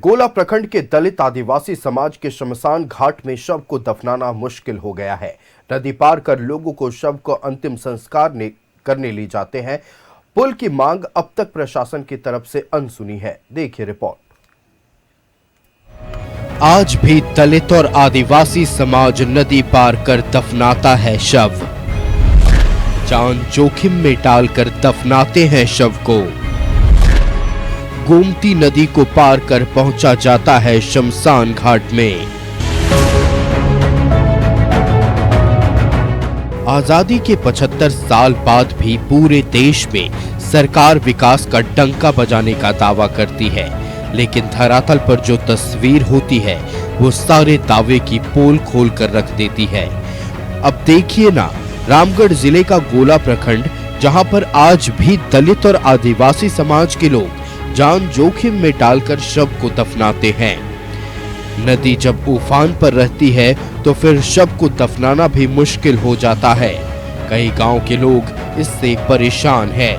गोला प्रखंड के दलित आदिवासी समाज के शमशान घाट में शव को दफनाना मुश्किल हो गया है। नदी पार कर लोगों को शव को अंतिम संस्कार करने ले जाते हैं। पुल की मांग अब तक प्रशासन की तरफ से अनसुनी है। देखिए रिपोर्ट। आज भी दलित और आदिवासी समाज नदी पार कर दफनाता है शव। जान जोखिम में डालकर दफनाते हैं शव को। गोमती नदी को पार कर पहुंचा जाता है शमशान घाट में। आजादी के 75 साल बाद भी पूरे देश में सरकार विकास का डंका बजाने का दावा करती है, लेकिन धरातल पर जो तस्वीर होती है वो सारे दावे की पोल खोल कर रख देती है। अब देखिए ना, रामगढ़ जिले का गोला प्रखंड, जहां पर आज भी दलित और आदिवासी समाज के लोग जान जोखिम में डालकर शव को दफनाते हैं। नदी जब उफान पर रहती है तो फिर शव को दफनाना भी मुश्किल हो जाता है। कई गांव के लोग इससे परेशान हैं।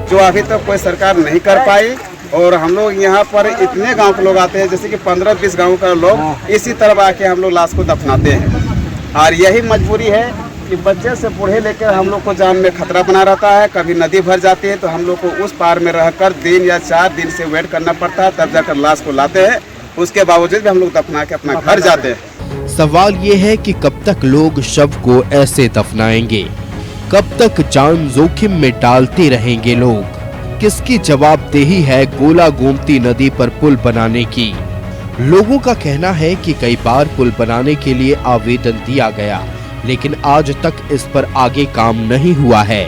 जो अभी तक कोई सरकार नहीं कर पाई, और हम लोग यहाँ पर इतने गांव के लोग आते हैं, जैसे कि 15-20 गांव का लोग इसी तरह आके हम लोग लाश को दफनाते हैं। और यही मजबूरी है कि बच्चे से बूढ़े लेकर हम लोग को जान में खतरा बना रहता है। कभी नदी भर जाती है तो हम लोग को उस पार में रहकर 3 या 4 दिन से वेट करना पड़ता है, तब जाकर लाश को लाते हैं। उसके बावजूद भी हम लोग दफना के अपना घर जाते हैं। सवाल ये है कि कब तक लोग शव को ऐसे दफनाएंगे, कब तक जान जोखिम में डालते रहेंगे लोग। किसकी जवाबदेही है गोला गोमती नदी पर पुल बनाने की? लोगों का कहना है कि कई बार पुल बनाने के लिए आवेदन दिया गया, लेकिन आज तक इस पर आगे काम नहीं हुआ है।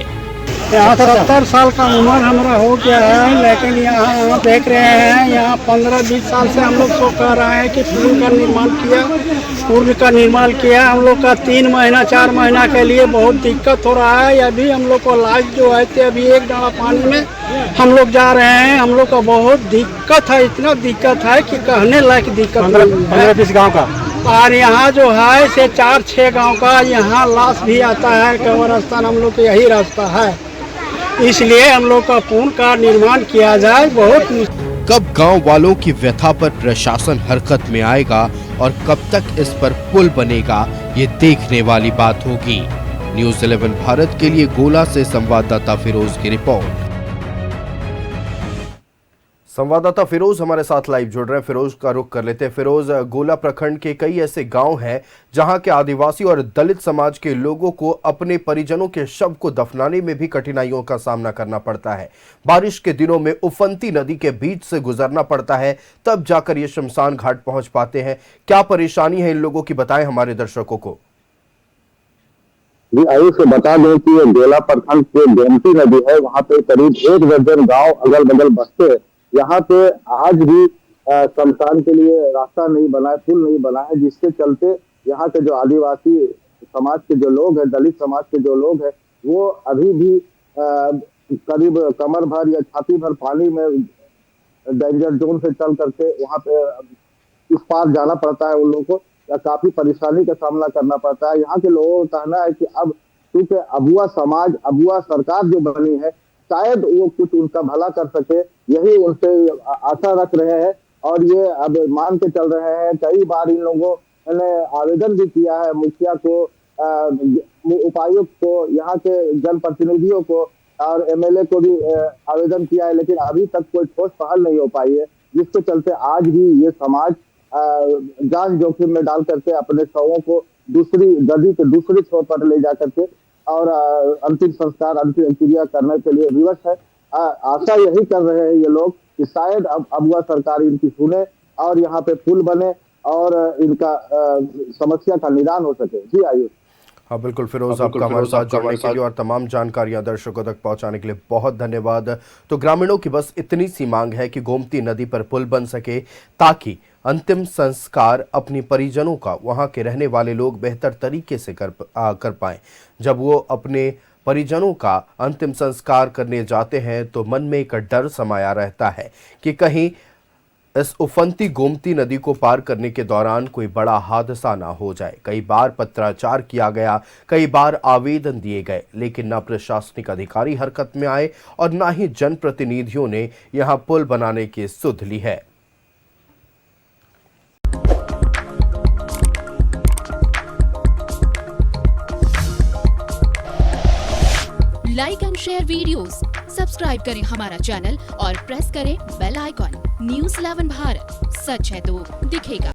यहाँ 70 साल का उम्र हमारा हो गया है, लेकिन यहाँ देख रहे हैं, यहाँ 15-20 साल से हम लोग सो कह रहे हैं कि पुल का निर्माण किया। हम लोग का 3 महीना 4 महीना के लिए बहुत दिक्कत हो रहा है। अभी हम लोग को लाश जो है अभी एक डाला पानी में हम लोग जा रहे हैं। हम लोग का बहुत दिक्कत है, इतना दिक्कत है कि कहने लायक दिक्कत। 15-20 गाँव का, और यहाँ जो है से 4-6 गांव का यहाँ लाश भी आता है। कब्रिस्तान हम लोग का यही रास्ता है, इसलिए हम लोग का पुल का निर्माण किया जाए। बहुत कब गांव वालों की व्यथा पर प्रशासन हरकत में आएगा और कब तक इस पर पुल बनेगा, ये देखने वाली बात होगी। न्यूज़ 11 भारत के लिए गोला से संवाददाता फिरोज की रिपोर्ट। संवाददाता फिरोज हमारे साथ लाइव जुड़ रहे हैं। फिरोज का रुख कर लेते हैं। फिरोज, गोला प्रखंड के कई ऐसे गांव हैं जहां के आदिवासी और दलित समाज के लोगों को अपने परिजनों के शव को दफनाने में भी कठिनाइयों का सामना करना पड़ता है। बारिश के दिनों में उफनती नदी के बीच से गुजरना पड़ता है, तब जाकर ये शमशान घाट पहुंच पाते हैं। क्या परेशानी है इन लोगों की, बताएं हमारे दर्शकों को। जी आयु से बता दें कि ये गोला प्रखंड के गोमती नदी है, वहाँ पे करीब 1 दर्जन गाँव अगल बगल बसते हैं। यहाँ पे आज भी शमशान के लिए रास्ता नहीं बना है, पुल नहीं बना है, जिसके चलते यहाँ के जो आदिवासी समाज के जो लोग हैं, दलित समाज के जो लोग हैं, वो अभी भी करीब कमर भर या छाती भर पानी में डेंजर जोन से चल करके वहाँ पे इस पार जाना पड़ता है। उन लोगों को काफी परेशानी का सामना करना पड़ता है। यहाँ के लोगों का कहना है कि अब क्योंकि अबुआ समाज, अबुआ सरकार जो बनी है, शायद वो कुछ उनका भला कर सके, यही उनसे आशा रख रहे हैं। और ये अब मान के चल रहे हैं। कई बार इन लोगों ने आवेदन भी किया है मुखिया को, उपायुक्त को, यहाँ के जनप्रतिनिधियों को और एमएलए को भी आवेदन किया है, लेकिन अभी तक कोई ठोस पहल नहीं हो पाई है, जिसके चलते आज भी ये समाज जान जोखिम में डाल करके अपने शवों को दूसरी नदी के दूसरे छोर पर ले जा करके और अंतिम संस्कार, अंतिम क्रिया करने के लिए विवश है। आशा यही कर रहे हैं ये लोग कि शायद अब अबुआ सरकार इनकी सुने और यहाँ पे पुल बने और इनका समस्या का निदान हो सके। जी आयुष। हाँ बिल्कुल फिरोज, आपका हमारे साथ जुड़ने के लिए और तमाम जानकारियां दर्शकों तक पहुंचाने के लिए बहुत धन्यवाद। तो ग्रामीणों की बस इतनी सी मांग है कि गोमती नदी पर पुल बन सके, ताकि अंतिम संस्कार अपनी परिजनों का वहां के रहने वाले लोग बेहतर तरीके से कर पाएं। जब वो अपने परिजनों का अंतिम संस्कार करने जाते हैं तो मन में एक डर समाया रहता है कि कहीं इस उफनती गोमती नदी को पार करने के दौरान कोई बड़ा हादसा ना हो जाए। कई बार पत्राचार किया गया, कई बार आवेदन दिए गए, लेकिन न प्रशासनिक अधिकारी हरकत में आए और न ही जनप्रतिनिधियों ने यहां पुल बनाने की सुध ली है। Like and share videos, subscribe करें हमारा चैनल और प्रेस करें बेल आइकॉन। News 11 भारत, सच है तो दिखेगा।